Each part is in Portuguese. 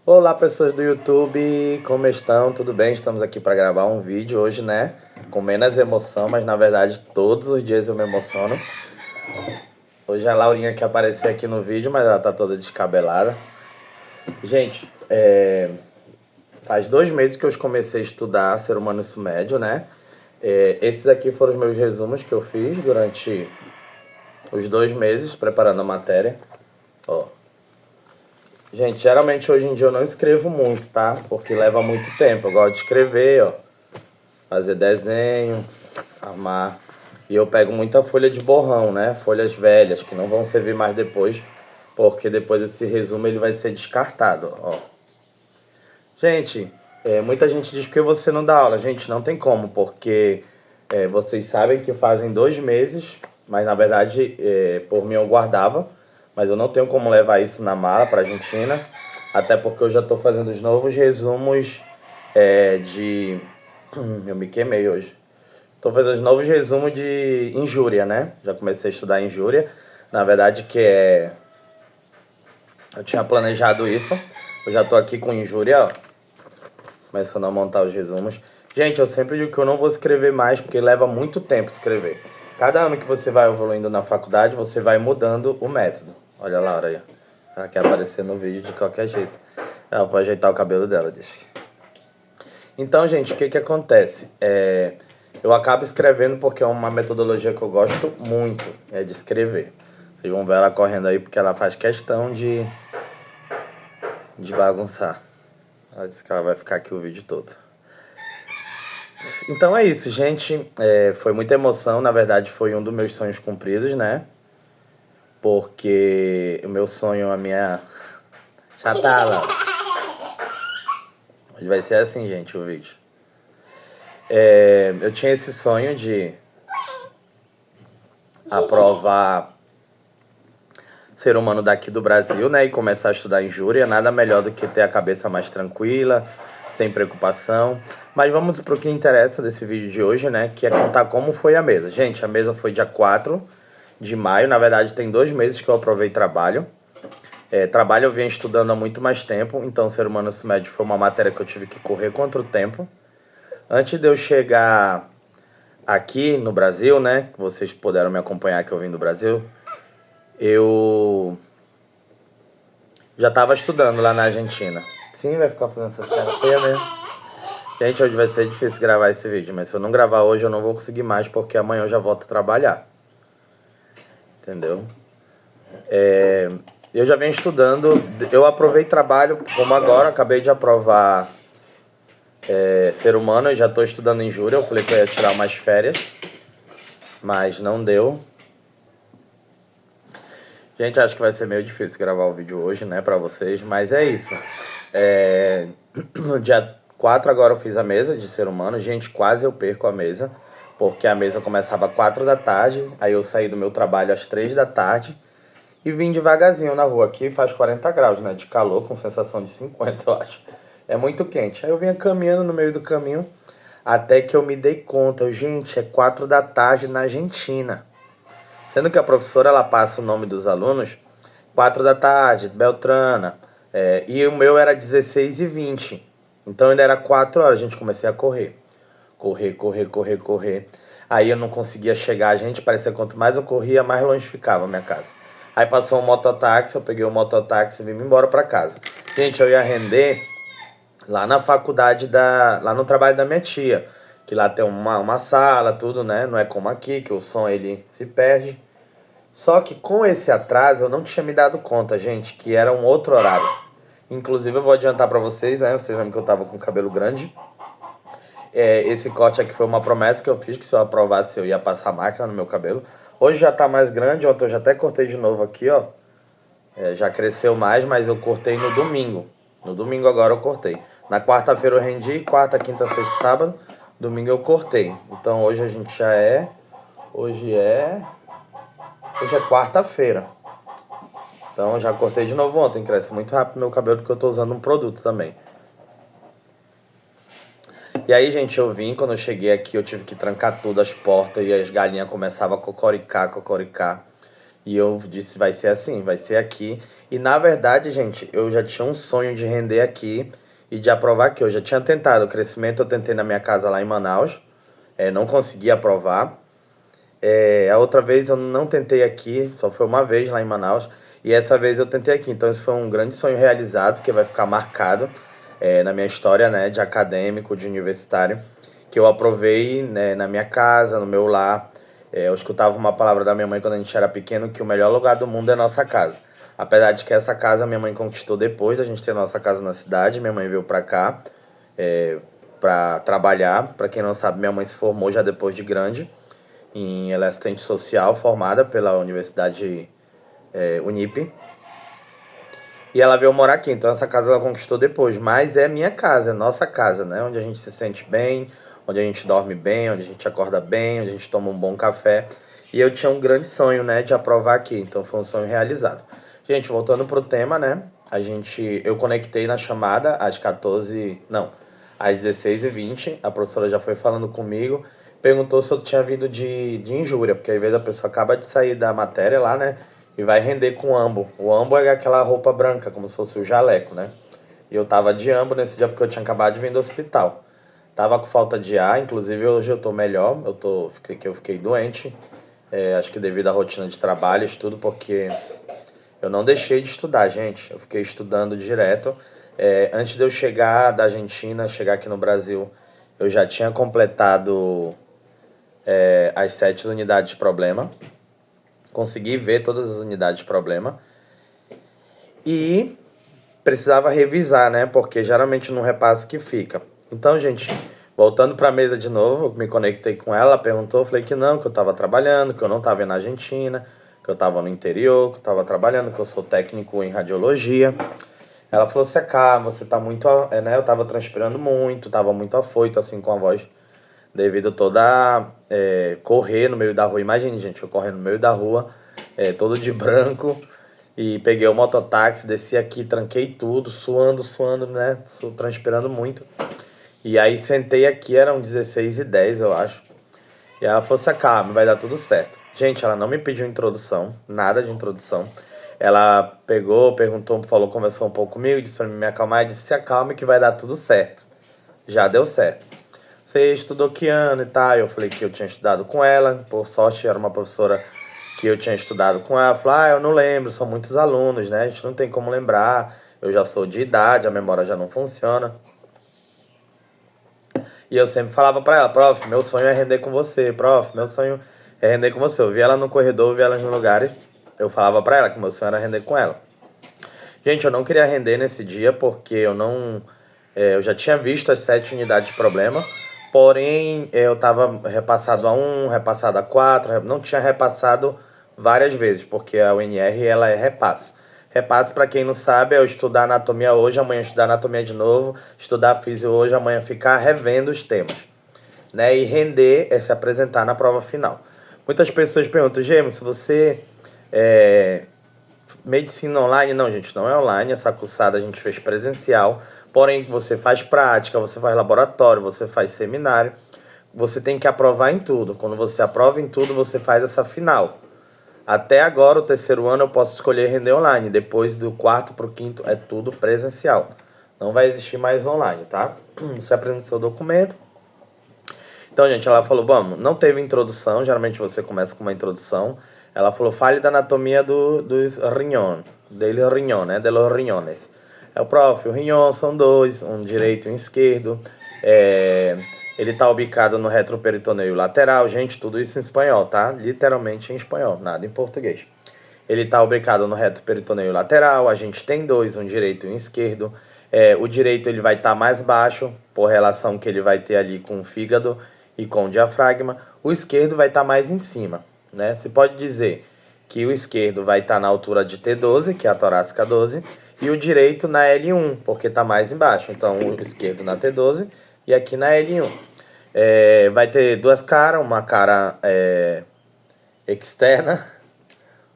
Olá, pessoas do YouTube, como estão? Tudo bem? Estamos aqui para gravar um vídeo hoje, né? Com menos emoção, mas na verdade todos os dias eu me emociono. Hoje a Laurinha quer aparecer aqui no vídeo, mas ela tá toda descabelada. Gente, faz 2 meses que eu comecei a estudar Ser Humano Ensino Médio, né? Esses aqui foram os meus resumos que eu fiz durante os 2 meses preparando a matéria. Ó. Gente, geralmente hoje em dia eu não escrevo muito, tá? Porque leva muito tempo. Eu gosto de escrever, ó. Fazer desenho, armar. E eu pego muita folha de borrão, né? Folhas velhas, que não vão servir mais depois. Porque depois esse resumo ele vai ser descartado, ó. Gente, muita gente diz que você não dá aula. Gente, não tem como, porque vocês sabem que fazem 2 meses, mas na verdade, por mim eu guardava. Mas eu não tenho como levar isso na mala pra Argentina. Até porque eu já tô fazendo os novos resumos de... Eu me queimei hoje. Tô fazendo os novos resumos de injúria, né? Já comecei a estudar injúria. Na verdade eu tinha planejado isso. Eu já tô aqui com injúria, ó. Começando a montar os resumos. Gente, eu sempre digo que eu não vou escrever mais, porque leva muito tempo escrever. Cada ano que você vai evoluindo na faculdade, você vai mudando o método. Olha a Laura aí. Ela quer aparecer no vídeo de qualquer jeito. Ela vai ajeitar o cabelo dela, diz. Então, gente, o que acontece? Eu acabo escrevendo porque é uma metodologia que eu gosto muito, de escrever. Vocês vão ver ela correndo aí porque ela faz questão de bagunçar. Ela disse que ela vai ficar aqui o vídeo todo. Então é isso, gente. Foi muita emoção. Na verdade, foi um dos meus sonhos cumpridos, né? Porque o meu sonho, a minha... Chatala. Hoje vai ser assim, gente, o vídeo. Eu tinha esse sonho de aprovar ser humano daqui do Brasil, né? E começar a estudar injúria. Nada melhor do que ter a cabeça mais tranquila, sem preocupação. Mas vamos pro que interessa desse vídeo de hoje, né? Que é contar como foi a mesa. Gente, a mesa foi dia 4 de maio. Na verdade, tem 2 meses que eu aprovei trabalho. Trabalho eu vinha estudando há muito mais tempo. Então, Ser Humano Ensino Médio foi uma matéria que eu tive que correr contra o tempo. Antes de eu chegar aqui no Brasil, né? Que vocês puderam me acompanhar que eu vim do Brasil. Eu já tava estudando lá na Argentina. Sim, vai ficar fazendo essas caras feias mesmo. Gente, hoje vai ser difícil gravar esse vídeo, mas se eu não gravar hoje eu não vou conseguir mais, porque amanhã eu já volto a trabalhar. Entendeu? Eu já venho estudando, eu aprovei trabalho, como agora, acabei de aprovar Ser Humano, eu já tô estudando injúria, eu falei que eu ia tirar umas férias, mas não deu. Gente, acho que vai ser meio difícil gravar o vídeo hoje, né, pra vocês, mas é isso. No dia 4 agora eu fiz a mesa de Ser Humano. Gente, quase eu perco a mesa, porque a mesa começava às 4 da tarde, aí eu saí do meu trabalho às 3 da tarde e vim devagarzinho na rua. Aqui faz 40 graus, né, de calor, com sensação de 50, eu acho. É muito quente. Aí eu vinha caminhando no meio do caminho, até que eu me dei conta. Gente, é 4 da tarde na Argentina. Sendo que a professora, ela passa o nome dos alunos, 4 da tarde, Beltrana, e o meu era 16h20. Então ainda era 4 horas, a gente comecei a correr. Correr. Aí eu não conseguia chegar, gente, parecia que quanto mais eu corria, mais longe ficava a minha casa. Aí passou um mototáxi, eu peguei o mototáxi e vim embora pra casa. Gente, eu ia render lá na faculdade, lá no trabalho da minha tia. Que lá tem uma sala, tudo, né? Não é como aqui, que o som ele se perde. Só que com esse atraso eu não tinha me dado conta, gente, que era um outro horário. Inclusive eu vou adiantar pra vocês, né? Vocês lembram que eu tava com o cabelo grande. Esse corte aqui foi uma promessa que eu fiz, que se eu aprovasse eu ia passar máquina no meu cabelo. Hoje já tá mais grande, ontem eu já até cortei de novo aqui, ó. Já cresceu mais, mas eu cortei no domingo. No domingo agora eu cortei. Na quarta-feira eu rendi, quarta, quinta, sexta, sábado. Domingo eu cortei. Então hoje a gente já é... Hoje é quarta-feira. Então já cortei de novo ontem. Cresce muito rápido meu cabelo porque eu tô usando um produto também. E aí, gente, eu vim, quando eu cheguei aqui, eu tive que trancar tudo, as portas, e as galinhas começavam a cocoricar. E eu disse, vai ser assim, vai ser aqui. E na verdade, gente, eu já tinha um sonho de render aqui e de aprovar aqui. Eu já tinha tentado o crescimento, eu tentei na minha casa lá em Manaus, não consegui aprovar. A outra vez eu não tentei aqui, só foi uma vez lá em Manaus. E essa vez eu tentei aqui. Então isso foi um grande sonho realizado, que vai ficar marcado na minha história, né, de acadêmico, de universitário, que eu aprovei, né, na minha casa, no meu lar. Eu escutava uma palavra da minha mãe quando a gente era pequeno, que o melhor lugar do mundo é a nossa casa. Apesar de que essa casa minha mãe conquistou depois da gente ter a nossa casa na cidade, minha mãe veio pra cá pra trabalhar. Pra quem não sabe, minha mãe se formou já depois de grande. Ela é assistente social formada pela Universidade Unip. E ela veio morar aqui, então essa casa ela conquistou depois. Mas é minha casa, é nossa casa, né? Onde a gente se sente bem, onde a gente dorme bem, onde a gente acorda bem, onde a gente toma um bom café. E eu tinha um grande sonho, né, de aprovar aqui, então foi um sonho realizado. Gente, voltando pro tema, né? Eu conectei na chamada às 14, não, às 16h20. A professora já foi falando comigo, perguntou se eu tinha vindo de injúria, porque às vezes a pessoa acaba de sair da matéria lá, né? E vai render com ambo. O ambo é aquela roupa branca, como se fosse o jaleco, né? E eu tava de ambo nesse dia porque eu tinha acabado de vir do hospital. Tava com falta de ar, inclusive hoje eu tô melhor, eu fiquei doente. Acho que devido à rotina de trabalho, estudo, porque eu não deixei de estudar, gente. Eu fiquei estudando direto. Antes de eu chegar da Argentina, chegar aqui no Brasil, eu já tinha completado as 7 unidades de problema. Consegui ver todas as unidades de problema. E precisava revisar, né? Porque geralmente não repassa que fica. Então, gente, voltando para a mesa de novo, eu me conectei com ela, perguntou, eu falei que não, que eu estava trabalhando, que eu não estava na Argentina, que eu estava no interior, que eu estava trabalhando, que eu sou técnico em radiologia. Ela falou, você calma, você tá muito, né? Eu tava transpirando muito, tava muito afoito, assim, com a voz, devido toda correr no meio da rua. Imagine, gente, eu correndo no meio da rua, todo de branco, e peguei o mototáxi, desci aqui, tranquei tudo, suando, né? Transpirando muito. E aí sentei aqui, eram 16h10, eu acho. E ela falou, se acalma, vai dar tudo certo. Gente, ela não me pediu introdução, nada de introdução. Ela pegou, perguntou, falou, conversou um pouco comigo, disse pra me acalmar e disse, se acalme que vai dar tudo certo. Já deu certo. Você estudou que ano e tal? Eu falei que eu tinha estudado com ela. Por sorte, era uma professora que eu tinha estudado com ela. Ela falou, eu não lembro, são muitos alunos, né? A gente não tem como lembrar. Eu já sou de idade, a memória já não funciona. E eu sempre falava pra ela, prof, meu sonho é render com você, prof, meu sonho é render com você. Eu via ela no corredor, eu via ela nos lugares. Eu falava pra ela que meu sonho era render com ela. Gente, eu não queria render nesse dia porque eu não... eu já tinha visto as 7 unidades de problema, porém eu tava repassado a 1, repassado a 4, não tinha repassado várias vezes, porque a UNR ela é repasse. Repasse, para quem não sabe, é eu estudar anatomia hoje, amanhã estudar anatomia de novo, estudar física hoje, amanhã ficar revendo os temas, né? E render é se apresentar na prova final. Muitas pessoas perguntam, Gêmeos, se você medicina online? Não, gente, não é online. Essa cursada a gente fez presencial. Porém, você faz prática, você faz laboratório, você faz seminário. Você tem que aprovar em tudo. Quando você aprova em tudo, você faz essa final. Até agora, o terceiro ano, eu posso escolher render online. Depois do quarto para o quinto, é tudo presencial. Não vai existir mais online, tá? Você apresenta seu documento. Então, gente, ela falou, vamos, não teve introdução. Geralmente você começa com uma introdução. Ela falou, fale da anatomia dos rinhões, del rinhão, né, de los riñones. O prof, o rinhão são dois, um direito e um esquerdo. Ele está ubicado no retroperitoneu lateral. Gente, tudo isso em espanhol, tá? Literalmente em espanhol, nada em português. Ele está ubicado no retroperitoneu lateral. A gente tem dois, um direito e um esquerdo. O direito ele vai estar mais baixo, por relação que ele vai ter ali com o fígado e com o diafragma. O esquerdo vai estar mais em cima, né? Você pode dizer que o esquerdo vai estar na altura de T12, que é a torácica 12, e o direito na L1, porque está mais embaixo. Então, o esquerdo na T12 e aqui na L1. Vai ter duas caras, uma cara externa,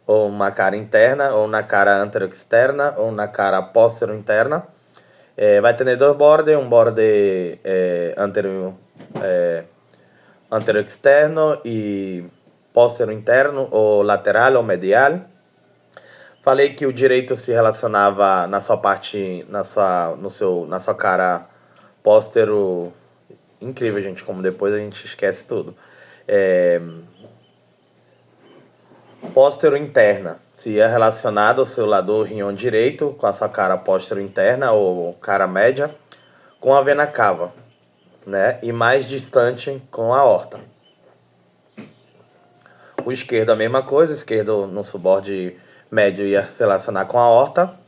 ou uma cara interna, ou na cara antero-externa, ou na cara póstero-interna. Vai ter dois bordes, um borde antero externo e póstero interno, ou lateral, ou medial. Falei que o direito se relacionava na sua parte, na sua cara póstero. Incrível, gente, como depois a gente esquece tudo. Póstero interna, se é relacionado ao seu lado rinhão direito, com a sua cara póstero interna ou cara média, com a vena cava, né? E mais distante com a aorta. O esquerdo a mesma coisa, o esquerdo no suborde médio ia se relacionar com a aorta,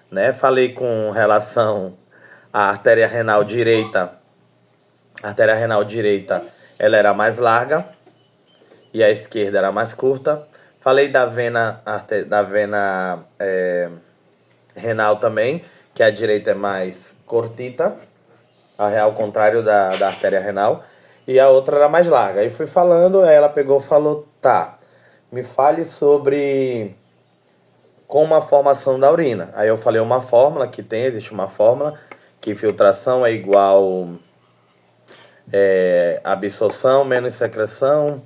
né? Falei com relação à artéria renal direita. A artéria renal direita, ela era mais larga e a esquerda era mais curta. Falei da vena renal também, que a direita é mais cortita, ao contrário da artéria renal, e a outra era mais larga. Aí fui falando, aí ela pegou e falou, tá, me fale sobre como a formação da urina. Aí eu falei uma fórmula que existe uma fórmula, que filtração é igual absorção menos secreção.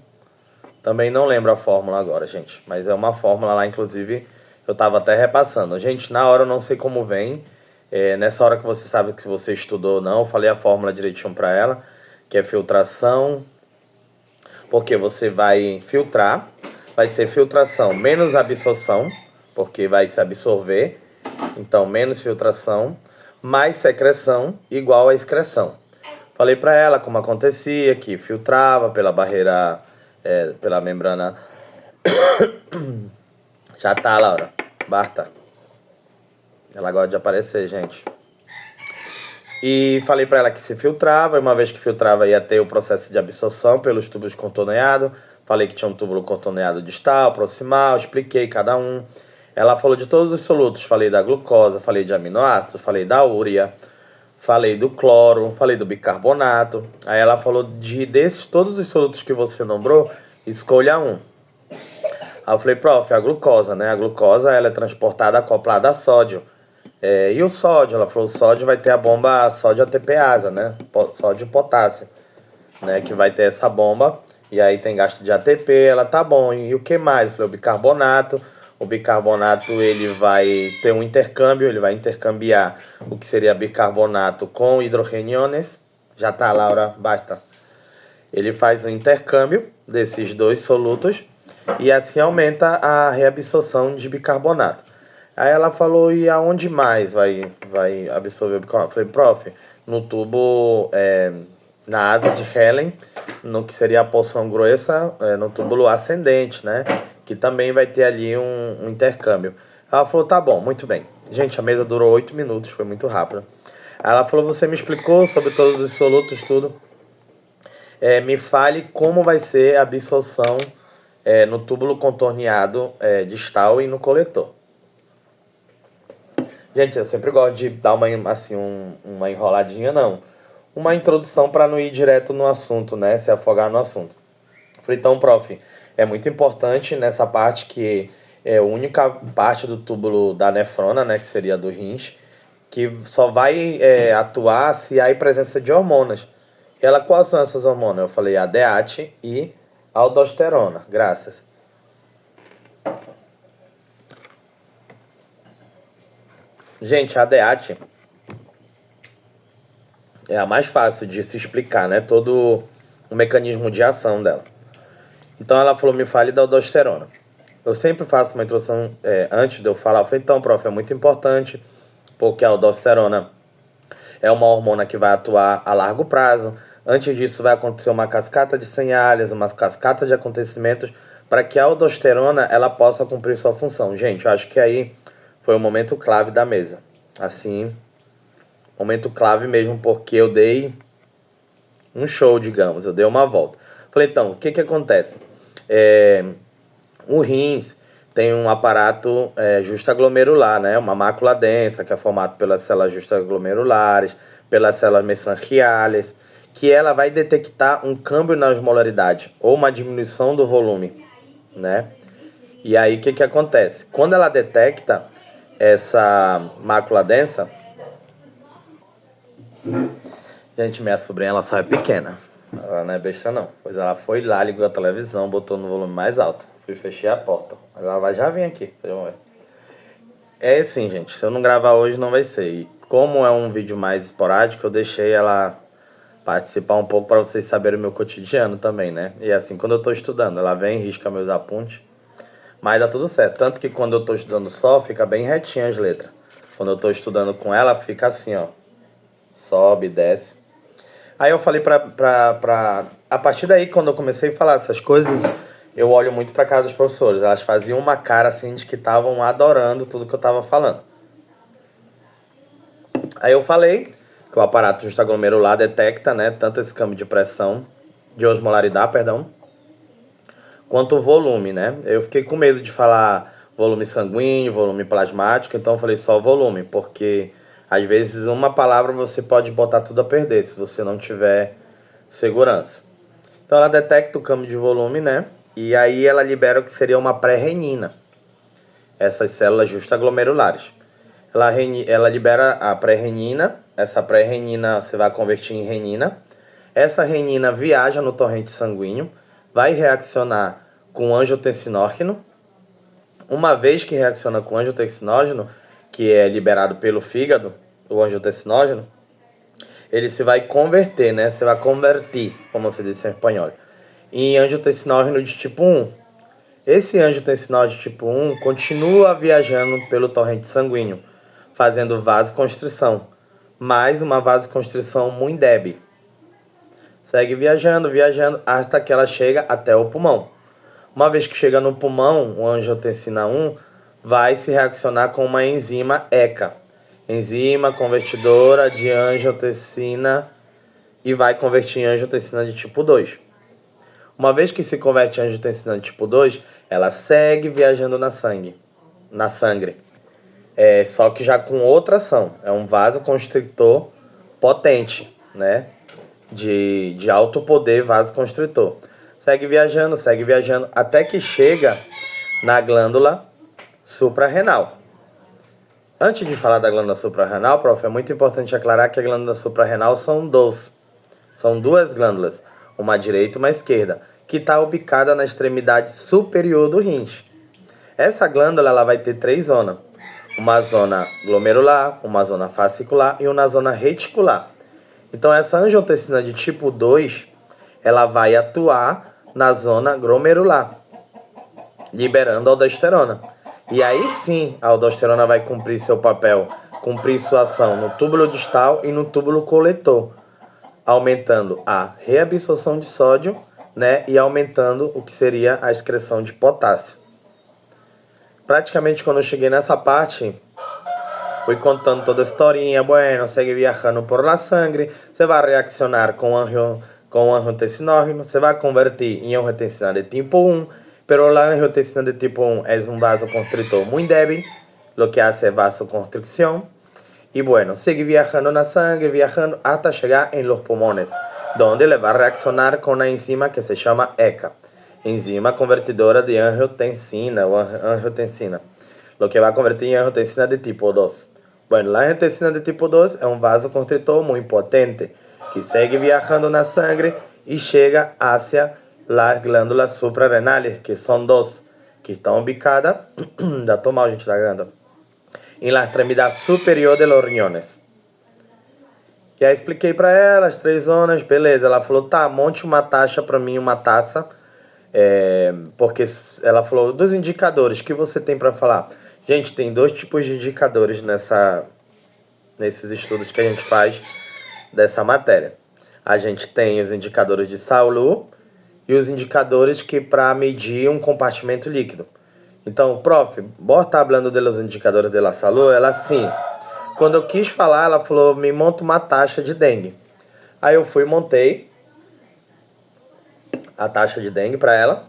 Também não lembro a fórmula agora, gente. Mas é uma fórmula lá, inclusive, eu tava até repassando. Gente, na hora eu não sei como vem. Nessa hora que você sabe que se você estudou ou não, eu falei a fórmula direitinho pra ela, que é filtração. Porque você vai filtrar, vai ser filtração menos absorção, porque vai se absorver. Então, menos filtração, mais secreção, igual a excreção. Falei pra ela como acontecia, que filtrava pela barreira... pela membrana. Já tá, Laura. Basta. Ela gosta de aparecer, gente. E falei pra ela que se filtrava. Uma vez que filtrava, ia ter o processo de absorção pelos tubos contorneados. Falei que tinha um túbulo contorneado distal, proximal. Expliquei cada um. Ela falou de todos os solutos. Falei da glucosa, falei de aminoácidos, falei da úrea, falei do cloro, falei do bicarbonato. Aí ela falou desses todos os solutos que você nombrou, escolha um. Aí eu falei, prof, a glucosa, né? A glucosa, ela é transportada acoplada a sódio. E o sódio? Ela falou, o sódio vai ter a bomba sódio ATPase, né? Sódio e potássio, né? Que vai ter essa bomba. E aí tem gasto de ATP, ela tá bom. E o que mais? Eu falei, o bicarbonato. O bicarbonato, ele vai ter um intercâmbio, ele vai intercambiar o que seria bicarbonato com hidrogeniones. Já tá, Laura, basta. Ele faz o intercâmbio desses dois solutos e assim aumenta a reabsorção de bicarbonato. Aí ela falou, e aonde mais vai absorver o bicarbonato? Eu falei, prof, no tubo, na asa de Helen, no que seria a porção grossa, no túbulo ascendente, né? Que também vai ter ali um intercâmbio. Ela falou, tá bom, muito bem. Gente, a mesa durou 8 minutos, foi muito rápido. Aí ela falou, você me explicou sobre todos os solutos, tudo. Me fale como vai ser a absorção no túbulo contorneado distal e no coletor. Gente, eu sempre gosto de dar uma enroladinha, não. Uma introdução para não ir direto no assunto, né? Se afogar no assunto. Falei, então, prof, é muito importante nessa parte que é a única parte do túbulo da nefrona, né? Que seria do rins, que só vai atuar se há presença de hormonas. E ela, quais são essas hormonas? Eu falei, a DHT e a aldosterona. Graças. Gente, a DHT é a mais fácil de se explicar, né? Todo o mecanismo de ação dela. Então ela falou, me fale da aldosterona. Eu sempre faço uma introdução antes de eu falar. Eu falei, então, prof, é muito importante, porque a aldosterona é uma hormona que vai atuar a largo prazo. Antes disso vai acontecer uma cascata de señales, uma cascata de acontecimentos, para que a aldosterona ela possa cumprir sua função. Gente, eu acho que aí foi o momento clave da mesa. Assim, momento clave mesmo, porque eu dei um show, digamos, eu dei uma volta. Falei, então, o que acontece? O rins tem um aparato justaglomerular, né? Uma mácula densa, que é formada pelas células justaglomerulares, pelas células mesangiales, que ela vai detectar um câmbio na osmolaridade, ou uma diminuição do volume, né? E aí, o que acontece? Quando ela detecta essa mácula densa... Gente, minha sobrinha, ela sai pequena. Ela não é besta não. Pois ela foi lá, ligou a televisão, botou no volume mais alto. Fui fechei a porta. Mas ela vai já vir aqui, vocês vão ver. É assim, gente, se eu não gravar hoje não vai ser. E como é um vídeo mais esporádico, eu deixei ela participar um pouco para vocês saberem o meu cotidiano também, né? E assim, quando eu tô estudando, ela vem, risca meus apontes. Mas dá tudo certo. Tanto que quando eu tô estudando só, fica bem retinho as letras. Quando eu tô estudando com ela, fica assim, ó. Sobe, desce. Aí eu falei A partir daí, quando eu comecei a falar essas coisas, eu olho muito pra cara dos professores. Elas faziam uma cara assim de que estavam adorando tudo que eu tava falando. Aí eu falei que o aparato justaglomerular detecta, né, tanto esse câmbio de pressão, de osmolaridade, perdão, quanto o volume, né? Eu fiquei com medo de falar volume sanguíneo, volume plasmático, então eu falei só volume, porque às vezes uma palavra você pode botar tudo a perder se você não tiver segurança. Então ela detecta o câmbio de volume, né? E aí ela libera o que seria uma pré-renina, essas células justaglomerulares. Ela libera a pré-renina, essa pré-renina você vai converter em renina. Essa renina viaja no torrente sanguíneo, vai reaccionar com angiotensinoígeno. Uma vez que reacciona com angiotensinoígeno, que é liberado pelo fígado, o angiotensinoígeno, ele se vai converter, né? Você vai convertir, como você disse em espanhol, em angiotensinoígeno de tipo 1. Esse angiotensinoígeno de tipo 1 continua viajando pelo torrente sanguíneo, fazendo vasoconstrição, mais uma vasoconstrição muito débil. Segue viajando, viajando, até que ela chega até o pulmão. Uma vez que chega no pulmão, o angiotensina 1 vai se reaccionar com uma enzima ECA, enzima convertidora de angiotensina, e vai converter em angiotensina de tipo 2. Uma vez que se converte em angiotensina de tipo 2, ela segue viajando na sangue. Só que já com outra ação. É um vasoconstritor potente, né? De alto poder vasoconstritor. Segue viajando, até que chega na glândula suprarrenal. Antes de falar da glândula suprarrenal, prof, é muito importante aclarar que a glândula suprarrenal são duas glândulas, uma à direita e uma à esquerda, que está ubicada na extremidade superior do rins. Essa glândula ela vai ter 3 zonas. Uma zona glomerular, uma zona fascicular e uma zona reticular. Então essa angiotensina de tipo 2, ela vai atuar na zona glomerular, liberando a aldosterona. E aí sim, a aldosterona vai cumprir seu papel, cumprir sua ação no túbulo distal e no túbulo coletor, aumentando a reabsorção de sódio, né, e aumentando o que seria a excreção de potássio. Praticamente quando eu cheguei nessa parte, fui contando toda a historinha. Bueno, segue viajando por la sangre, você vai reaccionar com angiotensinógeno, você vai convertir em angiotensina de tipo 1, pero la angiotensina de tipo 1 es un vasoconstrictor muy débil, lo que hace vasoconstricción. Y bueno, sigue viajando na sangre, viajando hasta llegar en los pulmones, donde le va a reaccionar con una enzima que se llama ECA, enzima convertidora de angiotensina o angiotensina, lo que va a convertir en angiotensina de tipo 2. Bueno, la angiotensina de tipo 2 es un vasoconstrictor muy potente, que sigue viajando na sangre y llega hacia las glândulas suprarrenales, que son 2, que están ubicadas, da tô mal, gente, da garganta, em la extremidade superior de los riñones. E aí expliquei pra ela as 3 zonas, beleza. Ela falou, tá, monte uma taxa pra mim, uma taça. Porque ela falou dos indicadores que você tem pra falar. Gente, tem 2 tipos de indicadores nesses estudos que a gente faz dessa matéria. A gente tem os indicadores de Saulu e os indicadores que para medir um compartimento líquido. Então, prof, bota hablando de los indicadores de la salud, ela sim. Quando eu quis falar, ela falou, me monta uma taxa de dengue. Aí eu fui e montei a taxa de dengue para ela.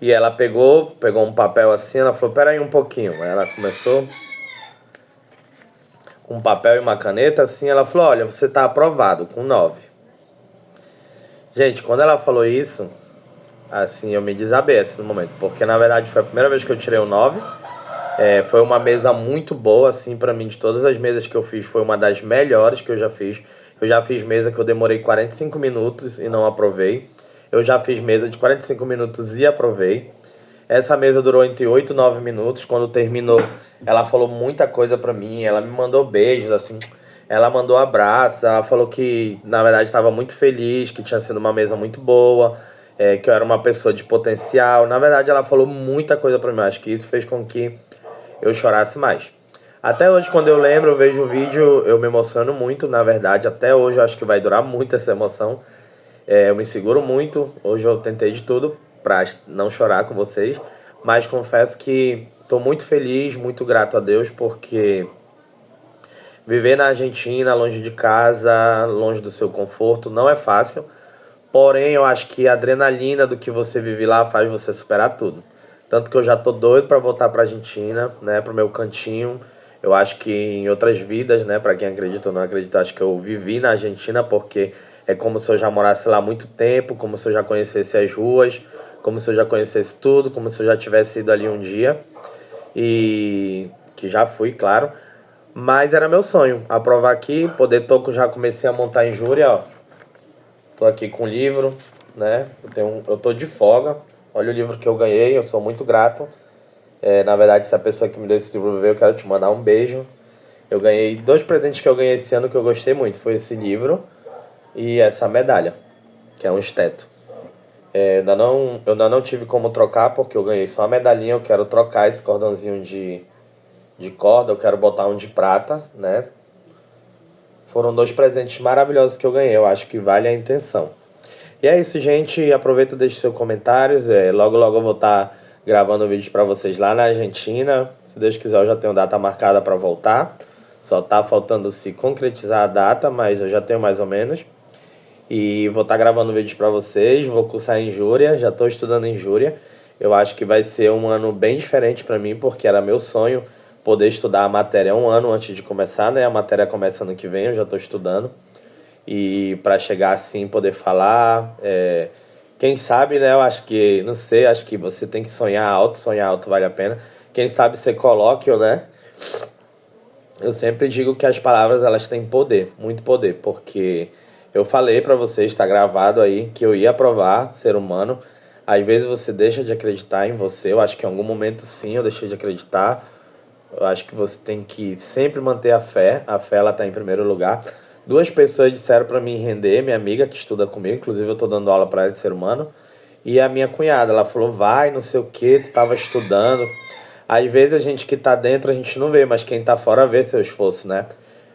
E ela pegou um papel assim, ela falou, pera aí um pouquinho. Aí ela começou com um papel e uma caneta assim, ela falou, olha, você tá aprovado com 9. Gente, quando ela falou isso, assim, eu me desabei assim, no momento, porque na verdade foi a primeira vez que eu tirei o 9. Foi uma mesa muito boa, assim, pra mim, de todas as mesas que eu fiz, foi uma das melhores que eu já fiz. Eu já fiz mesa que eu demorei 45 minutos e não aprovei. Eu já fiz mesa de 45 minutos e aprovei. Essa mesa durou entre 8 e 9 minutos. Quando terminou, ela falou muita coisa pra mim. Ela me mandou beijos, assim. Ela mandou abraços. Ela falou que, na verdade, estava muito feliz, que tinha sido uma mesa muito boa, que eu era uma pessoa de potencial. Na verdade, ela falou muita coisa pra mim. Acho que isso fez com que eu chorasse mais. Até hoje, quando eu lembro, eu vejo o vídeo, eu me emociono muito, na verdade. Até hoje, eu acho que vai durar muito essa emoção. Eu me seguro muito. Hoje eu tentei de tudo pra não chorar com vocês. Mas confesso que tô muito feliz, muito grato a Deus, porque viver na Argentina, longe de casa, longe do seu conforto, não é fácil. Porém, eu acho que a adrenalina do que você vive lá faz você superar tudo. Tanto que eu já tô doido pra voltar pra Argentina, né, pro meu cantinho. Eu acho que em outras vidas, né, pra quem acredita ou não acredita, acho que eu vivi na Argentina porque é como se eu já morasse lá há muito tempo, como se eu já conhecesse as ruas, como se eu já conhecesse tudo, como se eu já tivesse ido ali um dia. E que já fui, claro. Mas era meu sonho, aprovar aqui, poder toco, já comecei a montar em Júria, ó. Tô aqui com o livro, né? Eu tô de folga. Olha o livro que eu ganhei, eu sou muito grato. Na verdade, se a pessoa que me deu esse livro ver, eu quero te mandar um beijo. Eu ganhei 2 presentes que eu ganhei esse ano que eu gostei muito. Foi esse livro e essa medalha, que é um esteto. Eu ainda não tive como trocar, porque eu ganhei só a medalhinha. Eu quero trocar esse cordãozinho de corda, eu quero botar um de prata, né? Foram 2 presentes maravilhosos que eu ganhei, eu acho que vale a intenção. E é isso, gente. Aproveita e deixe seus comentários. Logo, logo eu vou estar gravando vídeo para vocês lá na Argentina. Se Deus quiser, eu já tenho data marcada para voltar. Só tá faltando se concretizar a data, mas eu já tenho mais ou menos. E vou estar gravando vídeos para vocês. Vou cursar em Júria, já estou estudando em Júria. Eu acho que vai ser um ano bem diferente para mim, porque era meu sonho poder estudar a matéria um ano antes de começar, né? A matéria começa ano que vem, eu já estou estudando. E para chegar assim, poder falar, quem sabe, né? Eu acho que, não sei, acho que você tem que sonhar alto vale a pena. Quem sabe você coloque, né? Eu sempre digo que as palavras, elas têm poder, muito poder, porque eu falei pra vocês, está gravado aí, que eu ia aprovar ser humano. Às vezes você deixa de acreditar em você, eu acho que em algum momento sim eu deixei de acreditar. Eu acho que você tem que sempre manter a fé ela tá em primeiro lugar. 2 pessoas disseram pra mim render, minha amiga que estuda comigo, inclusive eu tô dando aula pra ela de ser humano, e a minha cunhada, ela falou, vai, não sei o que, tu tava estudando. Às vezes a gente que tá dentro, a gente não vê, mas quem tá fora vê seu esforço, né?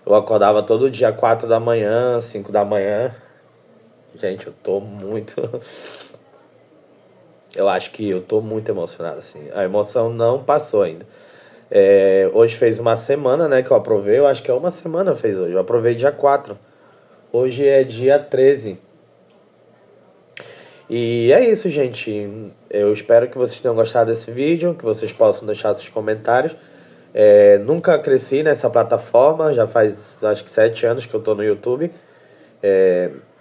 Eu acordava todo dia 4 da manhã, 5 da manhã. Gente, eu tô muito... Eu acho que eu tô muito emocionado, assim. A emoção não passou ainda. Hoje fez uma semana, né, que eu aprovei. Eu acho que é uma semana fez hoje. Eu aprovei dia 4. Hoje é dia 13. E é isso, gente. Eu espero que vocês tenham gostado desse vídeo, que vocês possam deixar seus comentários. Nunca cresci nessa plataforma, já faz acho que 7 anos que eu tô no YouTube.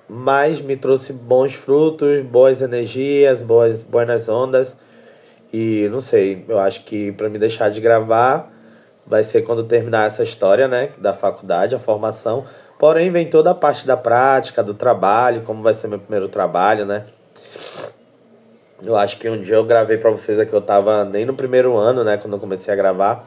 Mas me trouxe bons frutos, boas energias, boas ondas. E não sei, eu acho que para me deixar de gravar vai ser quando terminar essa história, né, da faculdade, a formação. Porém, vem toda a parte da prática, do trabalho, como vai ser meu primeiro trabalho, né? Eu acho que um dia eu gravei pra vocês aqui, eu tava nem no primeiro ano, né, quando eu comecei a gravar.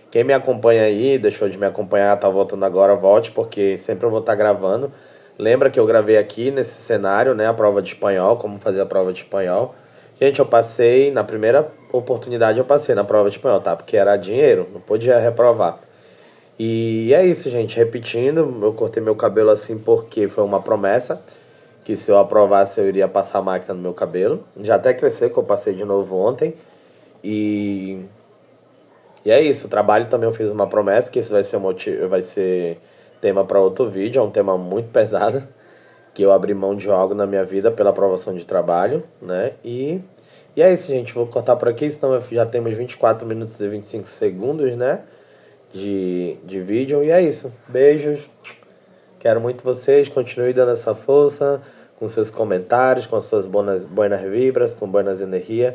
Quem me acompanha aí, deixou de me acompanhar, tá voltando agora, volte, porque sempre eu vou estar gravando. Lembra que eu gravei aqui nesse cenário, né, a prova de espanhol, como fazer a prova de espanhol. Gente, eu passei, na primeira oportunidade eu passei na prova de espanhol, tá? Porque era dinheiro, não podia reprovar. E é isso, gente. Repetindo, eu cortei meu cabelo assim porque foi uma promessa. Que se eu aprovasse eu iria passar a máquina no meu cabelo. Já até cresceu, que eu passei de novo ontem. E é isso, o trabalho também eu fiz uma promessa, que esse vai ser tema para outro vídeo, é um tema muito pesado, que eu abri mão de algo na minha vida pela aprovação de trabalho, né? E é isso, gente, vou cortar por aqui, senão já temos 24 minutos e 25 segundos, né? De vídeo, e é isso. Beijos, quero muito vocês, continue dando essa força, com seus comentários, com as suas buenas vibras, com buenas energias.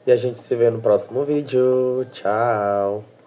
E a gente se vê no próximo vídeo. Tchau!